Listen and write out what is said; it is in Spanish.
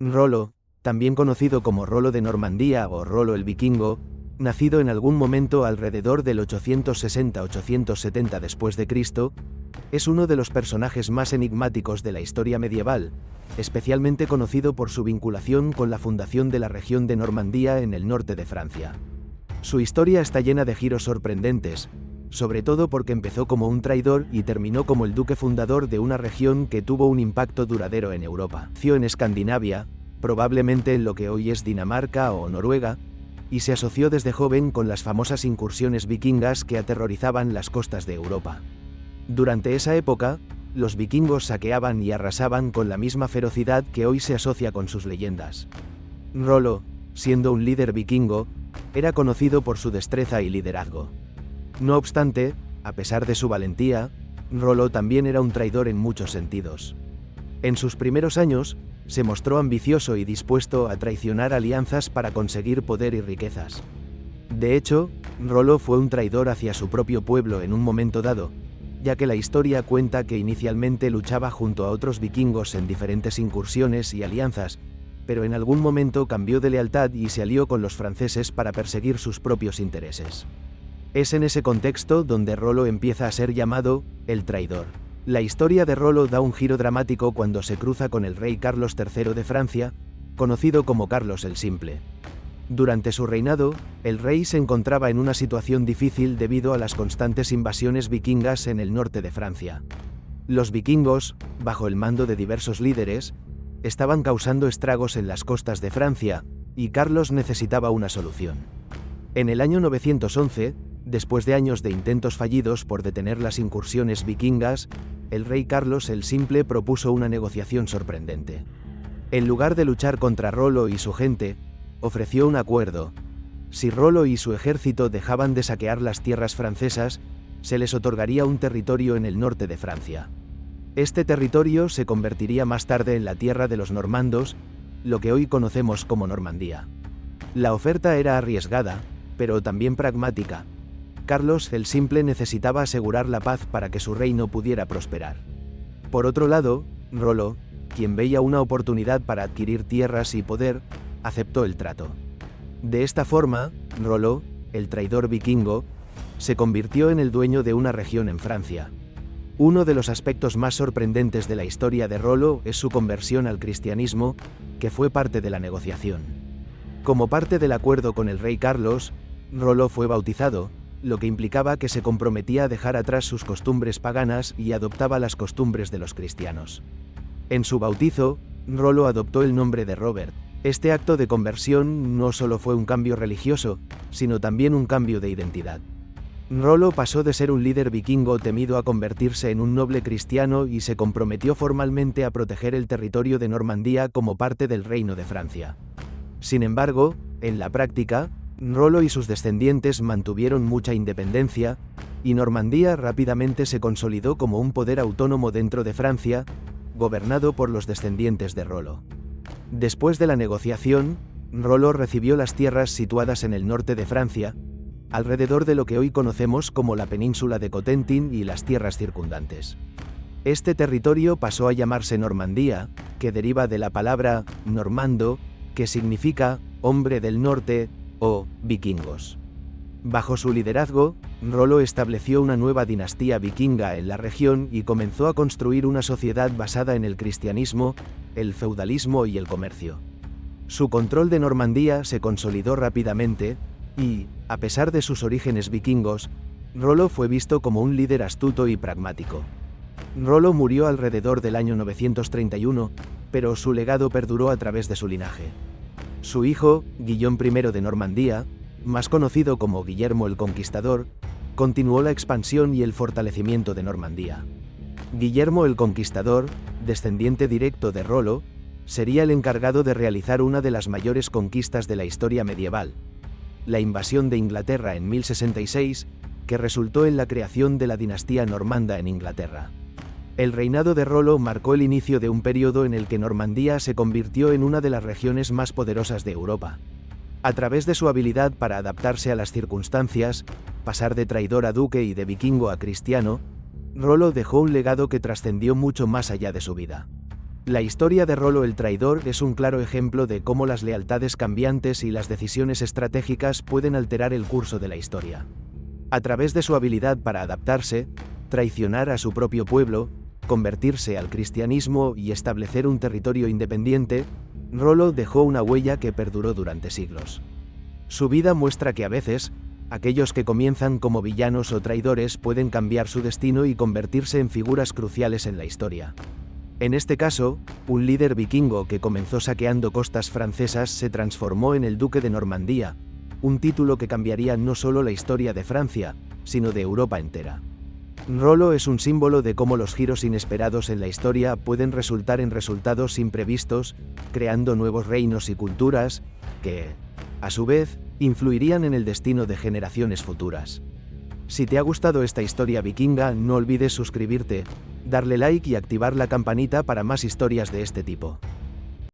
Rollo, también conocido como Rollo de Normandía o Rollo el Vikingo, nacido en algún momento alrededor del 860-870 después de Cristo, es uno de los personajes más enigmáticos de la historia medieval, especialmente conocido por su vinculación con la fundación de la región de Normandía en el norte de Francia. Su historia está llena de giros sorprendentes, sobre todo porque empezó como un traidor y terminó como el duque fundador de una región que tuvo un impacto duradero en Europa. Nació en Escandinavia, probablemente en lo que hoy es Dinamarca o Noruega, y se asoció desde joven con las famosas incursiones vikingas que aterrorizaban las costas de Europa. Durante esa época, los vikingos saqueaban y arrasaban con la misma ferocidad que hoy se asocia con sus leyendas. Rollo, siendo un líder vikingo, era conocido por su destreza y liderazgo. No obstante, a pesar de su valentía, Rollo también era un traidor en muchos sentidos. En sus primeros años, se mostró ambicioso y dispuesto a traicionar alianzas para conseguir poder y riquezas. De hecho, Rollo fue un traidor hacia su propio pueblo en un momento dado, ya que la historia cuenta que inicialmente luchaba junto a otros vikingos en diferentes incursiones y alianzas, pero en algún momento cambió de lealtad y se alió con los franceses para perseguir sus propios intereses. Es en ese contexto donde Rollo empieza a ser llamado el traidor. La historia de Rollo da un giro dramático cuando se cruza con el rey Carlos III de Francia, conocido como Carlos el Simple. Durante su reinado, el rey se encontraba en una situación difícil debido a las constantes invasiones vikingas en el norte de Francia. Los vikingos, bajo el mando de diversos líderes, estaban causando estragos en las costas de Francia, y Carlos necesitaba una solución. En el año 911, después de años de intentos fallidos por detener las incursiones vikingas, el rey Carlos el Simple propuso una negociación sorprendente. En lugar de luchar contra Rollo y su gente, ofreció un acuerdo. Si Rollo y su ejército dejaban de saquear las tierras francesas, se les otorgaría un territorio en el norte de Francia. Este territorio se convertiría más tarde en la tierra de los normandos, lo que hoy conocemos como Normandía. La oferta era arriesgada, pero también pragmática. Carlos el Simple necesitaba asegurar la paz para que su reino pudiera prosperar. Por otro lado, Rollo, quien veía una oportunidad para adquirir tierras y poder, aceptó el trato. De esta forma, Rollo, el traidor vikingo, se convirtió en el dueño de una región en Francia. Uno de los aspectos más sorprendentes de la historia de Rollo es su conversión al cristianismo, que fue parte de la negociación. Como parte del acuerdo con el rey Carlos, Rollo fue bautizado, lo que implicaba que se comprometía a dejar atrás sus costumbres paganas y adoptaba las costumbres de los cristianos. En su bautizo, Rollo adoptó el nombre de Robert. Este acto de conversión no solo fue un cambio religioso, sino también un cambio de identidad. Rollo pasó de ser un líder vikingo temido a convertirse en un noble cristiano y se comprometió formalmente a proteger el territorio de Normandía como parte del Reino de Francia. Sin embargo, en la práctica, Rollo y sus descendientes mantuvieron mucha independencia, y Normandía rápidamente se consolidó como un poder autónomo dentro de Francia, gobernado por los descendientes de Rollo. Después de la negociación, Rollo recibió las tierras situadas en el norte de Francia, alrededor de lo que hoy conocemos como la península de Cotentin y las tierras circundantes. Este territorio pasó a llamarse Normandía, que deriva de la palabra normando, que significa hombre del norte o vikingos. Bajo su liderazgo, Rollo estableció una nueva dinastía vikinga en la región y comenzó a construir una sociedad basada en el cristianismo, el feudalismo y el comercio. Su control de Normandía se consolidó rápidamente, y, a pesar de sus orígenes vikingos, Rollo fue visto como un líder astuto y pragmático. Rollo murió alrededor del año 931, pero su legado perduró a través de su linaje. Su hijo, Guillaume I de Normandía, más conocido como Guillermo el Conquistador, continuó la expansión y el fortalecimiento de Normandía. Guillermo el Conquistador, descendiente directo de Rollo, sería el encargado de realizar una de las mayores conquistas de la historia medieval, la invasión de Inglaterra en 1066, que resultó en la creación de la dinastía normanda en Inglaterra. El reinado de Rollo marcó el inicio de un periodo en el que Normandía se convirtió en una de las regiones más poderosas de Europa. A través de su habilidad para adaptarse a las circunstancias, pasar de traidor a duque y de vikingo a cristiano, Rollo dejó un legado que trascendió mucho más allá de su vida. La historia de Rollo el Traidor es un claro ejemplo de cómo las lealtades cambiantes y las decisiones estratégicas pueden alterar el curso de la historia. A través de su habilidad para adaptarse, traicionar a su propio pueblo, convertirse al cristianismo y establecer un territorio independiente, Rollo dejó una huella que perduró durante siglos. Su vida muestra que a veces, aquellos que comienzan como villanos o traidores pueden cambiar su destino y convertirse en figuras cruciales en la historia. En este caso, un líder vikingo que comenzó saqueando costas francesas se transformó en el duque de Normandía, un título que cambiaría no solo la historia de Francia, sino de Europa entera. Rollo es un símbolo de cómo los giros inesperados en la historia pueden resultar en resultados imprevistos, creando nuevos reinos y culturas, que, a su vez, influirían en el destino de generaciones futuras. Si te ha gustado esta historia vikinga, no olvides suscribirte, darle like y activar la campanita para más historias de este tipo.